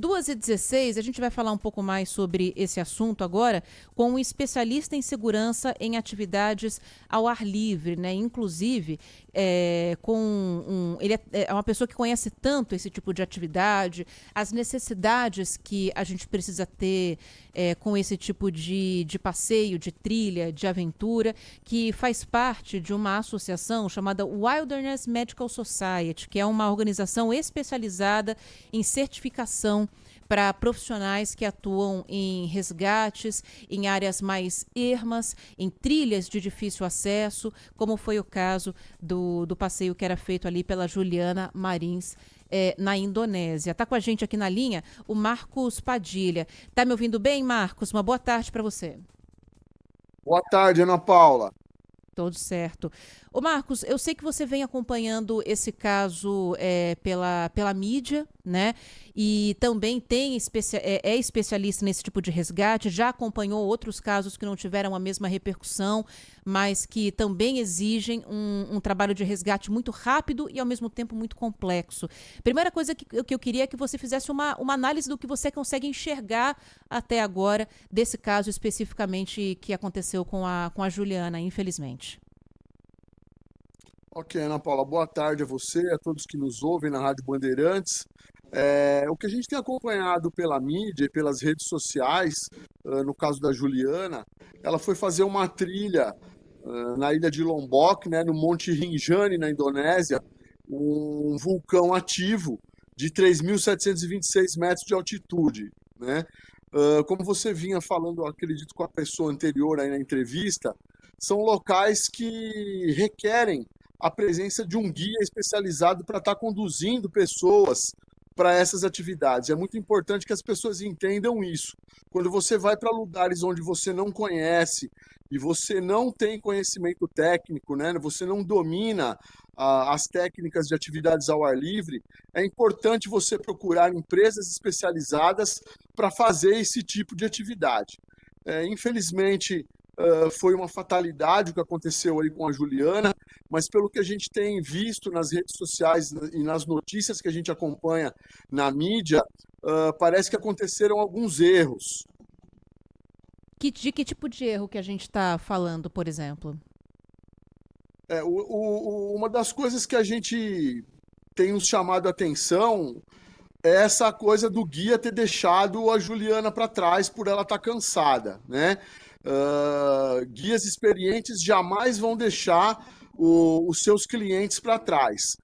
2h16, a gente vai falar um pouco mais sobre esse assunto agora com um especialista em segurança em atividades ao ar livre, né? Inclusive, ele é uma pessoa que conhece tanto esse tipo de atividade, as necessidades que a gente precisa ter com esse tipo de passeio, de trilha, de aventura, que faz parte de uma associação chamada Wilderness Medical Society, que é uma organização especializada em certificação para profissionais que atuam em resgates, em áreas mais ermas, em trilhas de difícil acesso, como foi o caso do passeio que era feito ali pela Juliana Marins, na Indonésia. Está com a gente aqui na linha o Marcos Padilha. Está me ouvindo bem, Marcos? Uma boa tarde para você. Boa tarde, Ana Paula. Tudo certo. Ô Marcos, eu sei que você vem acompanhando esse caso pela mídia, né? E também é especialista nesse tipo de resgate, já acompanhou outros casos que não tiveram a mesma repercussão, mas que também exigem um trabalho de resgate muito rápido e ao mesmo tempo muito complexo. Primeira coisa que eu queria é que você fizesse uma análise do que você consegue enxergar até agora desse caso especificamente que aconteceu com a Juliana, infelizmente. Ok, Ana Paula, boa tarde a você, a todos que nos ouvem na Rádio Bandeirantes. O que a gente tem acompanhado pela mídia e pelas redes sociais, no caso da Juliana, ela foi fazer uma trilha na ilha de Lombok, né, no Monte Rinjani, na Indonésia, um vulcão ativo de 3.726 metros de altitude, né? Como você vinha falando, acredito, com a pessoa anterior aí na entrevista, são locais que requerem a presença de um guia especializado para estar conduzindo pessoas para essas atividades. É muito importante que as pessoas entendam isso. Quando você vai para lugares onde você não conhece e você não tem conhecimento técnico, né, você não domina as técnicas de atividades ao ar livre, é importante você procurar empresas especializadas para fazer esse tipo de atividade. Infelizmente, foi uma fatalidade o que aconteceu aí com a Juliana, mas pelo que a gente tem visto nas redes sociais e nas notícias que a gente acompanha na mídia, parece que aconteceram alguns erros. De que tipo de erro que a gente está falando, por exemplo? Uma das coisas que a gente tem nos chamado a atenção é essa coisa do guia ter deixado a Juliana para trás por ela estar cansada, né? Guias experientes jamais vão deixar os seus clientes para trás.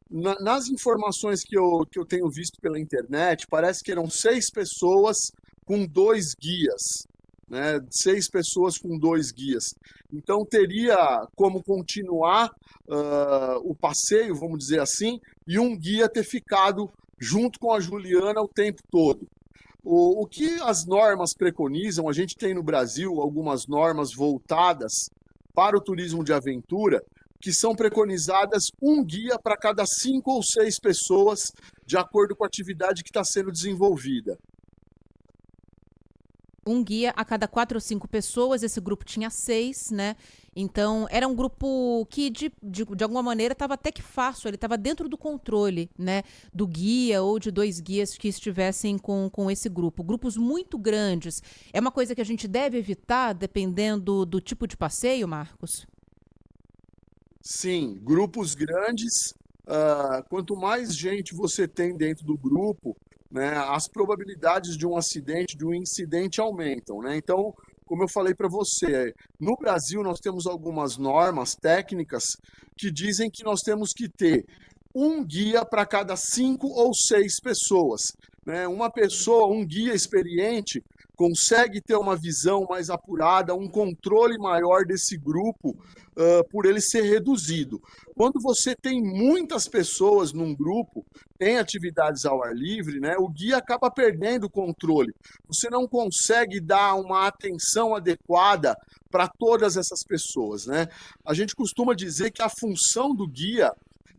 Nas informações que eu tenho visto pela internet, parece que eram 6 pessoas com 2 guias, né? 6 pessoas com 2 guias. Então teria como continuar o passeio, vamos dizer assim, e um guia ter ficado junto com a Juliana o tempo todo. O que as normas preconizam, a gente tem no Brasil algumas normas voltadas para o turismo de aventura, que são preconizadas um guia para cada 5 ou 6 pessoas, de acordo com a atividade que está sendo desenvolvida. Um guia a cada 4 ou 5 pessoas, esse grupo tinha 6, né? Então, era um grupo que, de alguma maneira, estava até que fácil, ele estava dentro do controle, né? Do guia ou de 2 guias que estivessem com esse grupo. Grupos muito grandes. É uma coisa que a gente deve evitar, dependendo do tipo de passeio, Marcos? Sim, grupos grandes, quanto mais gente você tem dentro do grupo, né, as probabilidades de um acidente, de um incidente aumentam, né? Então, como eu falei para você, no Brasil nós temos algumas normas técnicas que dizem que nós temos que ter um guia para cada 5 ou 6 pessoas, né? Uma pessoa, um guia experiente, consegue ter uma visão mais apurada, um controle maior desse grupo, por ele ser reduzido. Quando você tem muitas pessoas num grupo, em atividades ao ar livre, né, o guia acaba perdendo o controle. Você não consegue dar uma atenção adequada para todas essas pessoas, né? A gente costuma dizer que a função do guia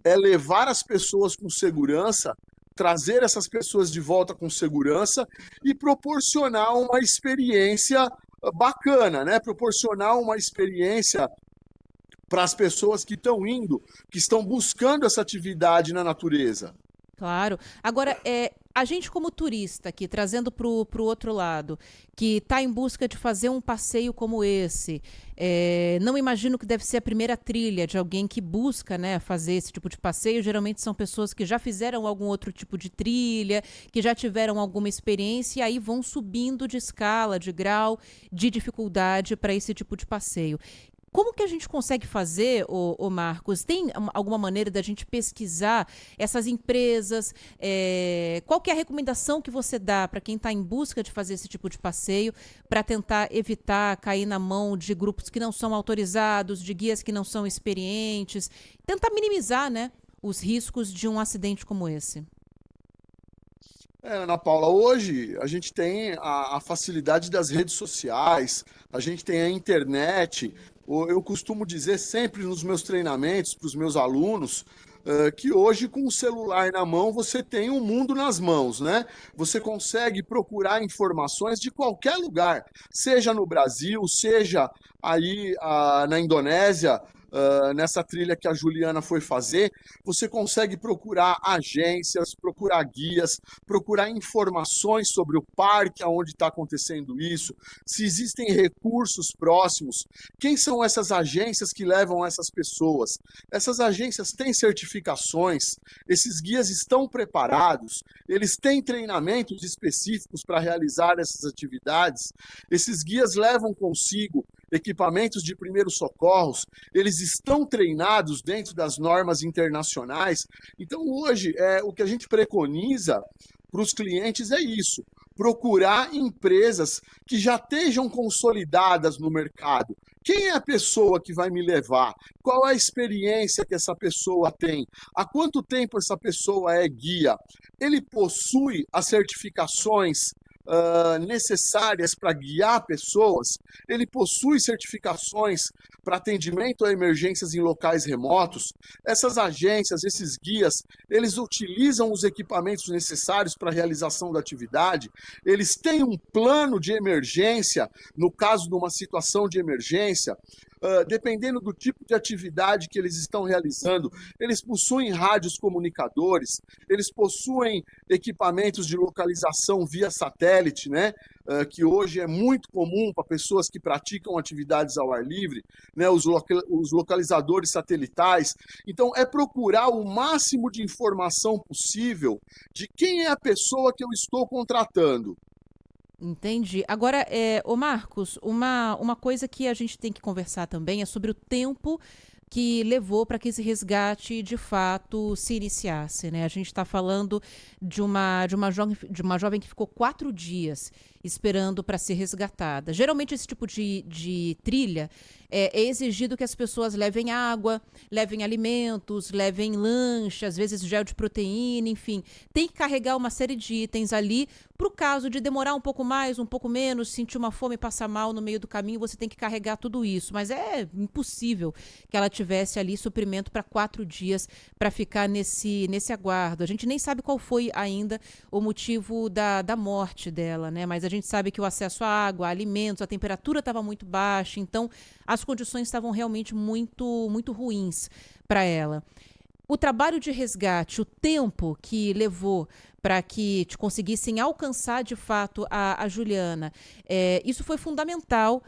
é levar as pessoas com segurança, trazer essas pessoas de volta com segurança e proporcionar uma experiência bacana, né? Proporcionar uma experiência para as pessoas que estão indo, que estão buscando essa atividade na natureza. Claro. Agora, A gente como turista aqui, trazendo para o outro lado, que está em busca de fazer um passeio como esse, não imagino que deve ser a primeira trilha de alguém que busca, né, fazer esse tipo de passeio. Geralmente são pessoas que já fizeram algum outro tipo de trilha, que já tiveram alguma experiência e aí vão subindo de escala, de grau, de dificuldade para esse tipo de passeio. Como que a gente consegue fazer, Marcos? Tem alguma maneira da gente pesquisar essas empresas? Qual que é a recomendação que você dá para quem está em busca de fazer esse tipo de passeio, para tentar evitar cair na mão de grupos que não são autorizados, de guias que não são experientes, tentar minimizar, né, os riscos de um acidente como esse? Ana Paula, hoje a gente tem a facilidade das redes sociais, a gente tem a internet. Eu costumo dizer sempre nos meus treinamentos para os meus alunos que hoje, com o celular na mão, você tem o mundo nas mãos, né? Você consegue procurar informações de qualquer lugar, seja no Brasil, seja aí na Indonésia. Nessa trilha que a Juliana foi fazer, você consegue procurar agências, procurar guias, procurar informações sobre o parque onde está acontecendo isso, se existem recursos próximos, quem são essas agências que levam essas pessoas. Essas agências têm certificações, esses guias estão preparados, eles têm treinamentos específicos para realizar essas atividades, esses guias levam consigo equipamentos de primeiros socorros, eles estão treinados dentro das normas internacionais. Então, hoje, o que a gente preconiza para os clientes é isso: procurar empresas que já estejam consolidadas no mercado. Quem é a pessoa que vai me levar? Qual é a experiência que essa pessoa tem? Há quanto tempo essa pessoa é guia? Ele possui as certificações necessárias para guiar pessoas? Ele possui certificações para atendimento a emergências em locais remotos? Essas agências, esses guias, eles utilizam os equipamentos necessários para a realização da atividade? Eles têm um plano de emergência no caso de uma situação de emergência? Dependendo do tipo de atividade que eles estão realizando, eles possuem rádios comunicadores, eles possuem equipamentos de localização via satélite, né? Que hoje é muito comum para pessoas que praticam atividades ao ar livre, né? Os localizadores satelitais. Então, é procurar o máximo de informação possível de quem é a pessoa que eu estou contratando. Entendi. Agora, ô Marcos, uma coisa que a gente tem que conversar também é sobre o tempo que levou para que esse resgate de fato se iniciasse, né? A gente está falando de uma jovem que ficou 4 dias esperando para ser resgatada. Geralmente esse tipo de trilha é exigido que as pessoas levem água, levem alimentos, levem lanche, às vezes gel de proteína, enfim. Tem que carregar uma série de itens ali para o caso de demorar um pouco mais, um pouco menos, sentir uma fome e passar mal no meio do caminho, você tem que carregar tudo isso. Mas é impossível que ela tivesse ali suprimento para 4 dias para ficar nesse aguardo. A gente nem sabe qual foi ainda o motivo da morte dela, né? Mas a gente sabe que o acesso à água, a alimentos, a temperatura estava muito baixa, então as condições estavam realmente muito, muito ruins para ela. O trabalho de resgate, o tempo que levou para que te conseguissem alcançar de fato a Juliana, isso foi fundamental.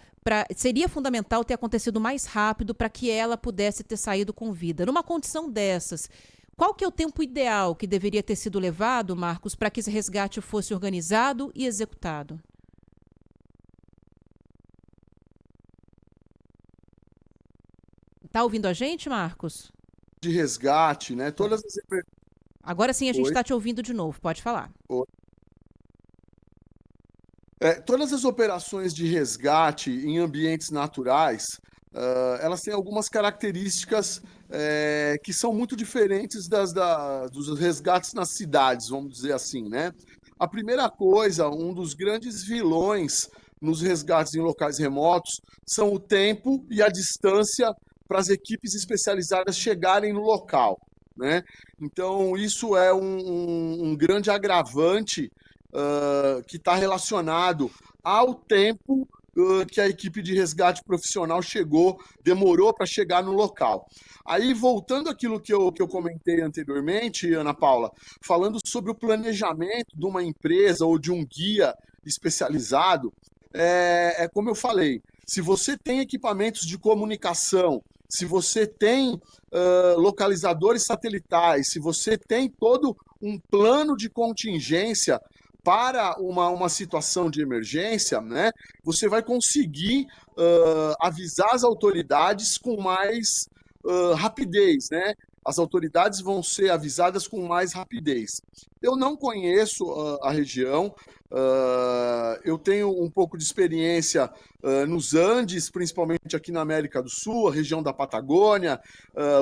Seria fundamental ter acontecido mais rápido para que ela pudesse ter saído com vida. Numa condição dessas, qual que é o tempo ideal que deveria ter sido levado, Marcos, para que esse resgate fosse organizado e executado? Tá ouvindo a gente, Marcos? De resgate, né? Agora sim a gente Oi? está te ouvindo de novo, pode falar. Todas as operações de resgate em ambientes naturais, elas têm algumas características que são muito diferentes dos resgates nas cidades, vamos dizer assim, né? A primeira coisa, um dos grandes vilões nos resgates em locais remotos são o tempo e a distância para as equipes especializadas chegarem no local, né? Então, isso é um grande agravante que está relacionado ao tempo que a equipe de resgate profissional demorou para chegar no local. Aí, voltando àquilo que eu comentei anteriormente, Ana Paula, falando sobre o planejamento de uma empresa ou de um guia especializado, é como eu falei, se você tem equipamentos de comunicação, se você tem localizadores satelitais, se você tem todo um plano de contingência para uma situação de emergência, né, você vai conseguir avisar as autoridades com mais rapidez, né? As autoridades vão ser avisadas com mais rapidez. Eu não conheço a região, eu tenho um pouco de experiência nos Andes, principalmente aqui na América do Sul, a região da Patagônia,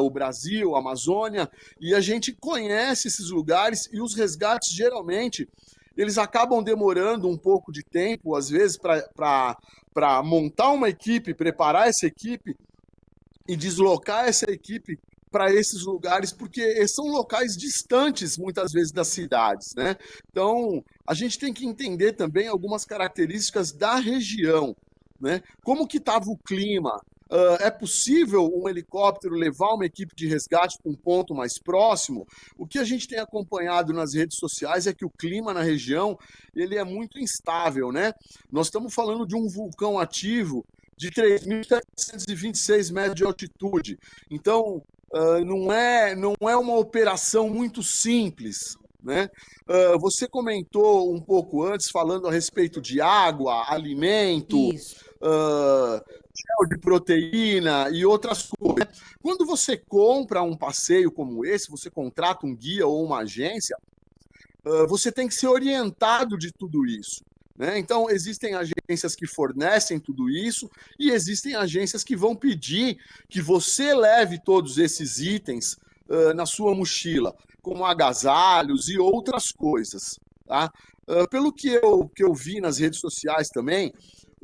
o Brasil, a Amazônia, e a gente conhece esses lugares e os resgates geralmente eles acabam demorando um pouco de tempo, às vezes, para montar uma equipe, preparar essa equipe e deslocar essa equipe para esses lugares, porque são locais distantes, muitas vezes, das cidades, né? Então, a gente tem que entender também algumas características da região, né? Como que estava o clima? É possível um helicóptero levar uma equipe de resgate para um ponto mais próximo? O que a gente tem acompanhado nas redes sociais é que o clima na região ele é muito instável, né? Nós estamos falando de um vulcão ativo de 3.726 metros de altitude. Então, não é uma operação muito simples, né? Você comentou um pouco antes, falando a respeito de água, alimento, gel de proteína e outras coisas. Quando você compra um passeio como esse, você contrata um guia ou uma agência, você tem que ser orientado de tudo isso, né? Então, existem agências que fornecem tudo isso e existem agências que vão pedir que você leve todos esses itens na sua mochila, como agasalhos e outras coisas, tá? Pelo que eu vi nas redes sociais também,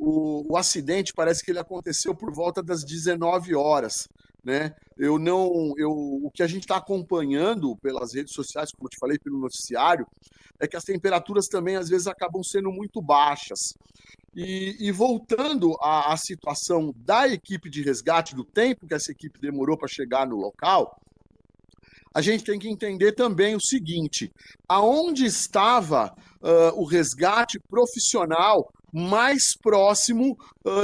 o acidente parece que ele aconteceu por volta das 19 horas, né? O que a gente está acompanhando pelas redes sociais, como eu te falei, pelo noticiário, é que as temperaturas também às vezes acabam sendo muito baixas. E voltando à situação da equipe de resgate, do tempo que essa equipe demorou para chegar no local, a gente tem que entender também o seguinte: aonde estava o resgate profissional mais próximo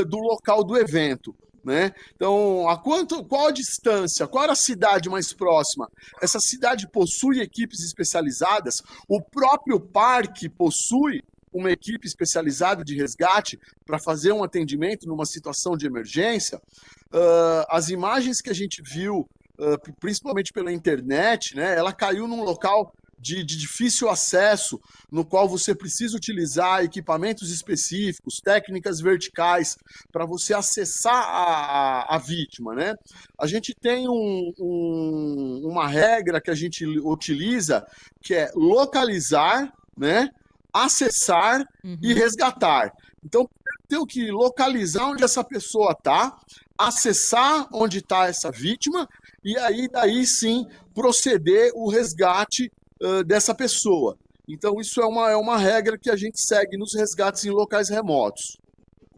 do local do evento, né? Então, qual a distância? Qual era a cidade mais próxima? Essa cidade possui equipes especializadas? O próprio parque possui uma equipe especializada de resgate para fazer um atendimento numa situação de emergência? As imagens que a gente viu, principalmente pela internet, né, ela caiu num local de difícil acesso, no qual você precisa utilizar equipamentos específicos, técnicas verticais, para você acessar a vítima, né? A gente tem uma regra que a gente utiliza, que é localizar, né, acessar e resgatar. Então, eu tenho que localizar onde essa pessoa está, acessar onde está essa vítima, e aí, daí sim, proceder o resgate dessa pessoa. Então, isso é uma regra que a gente segue nos resgates em locais remotos.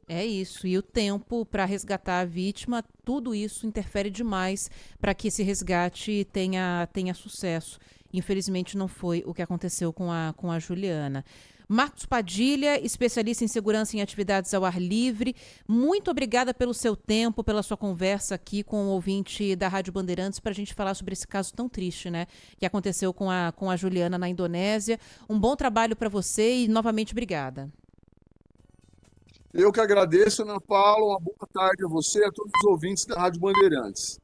É isso. E o tempo para resgatar a vítima, tudo isso interfere demais para que esse resgate tenha sucesso. Infelizmente, não foi o que aconteceu com a Juliana. Marcos Padilha, especialista em segurança em atividades ao ar livre, muito obrigada pelo seu tempo, pela sua conversa aqui com o ouvinte da Rádio Bandeirantes para a gente falar sobre esse caso tão triste, né, que aconteceu com a Juliana na Indonésia. Um bom trabalho para você e, novamente, obrigada. Eu que agradeço, Ana Paula. Uma boa tarde a você e a todos os ouvintes da Rádio Bandeirantes.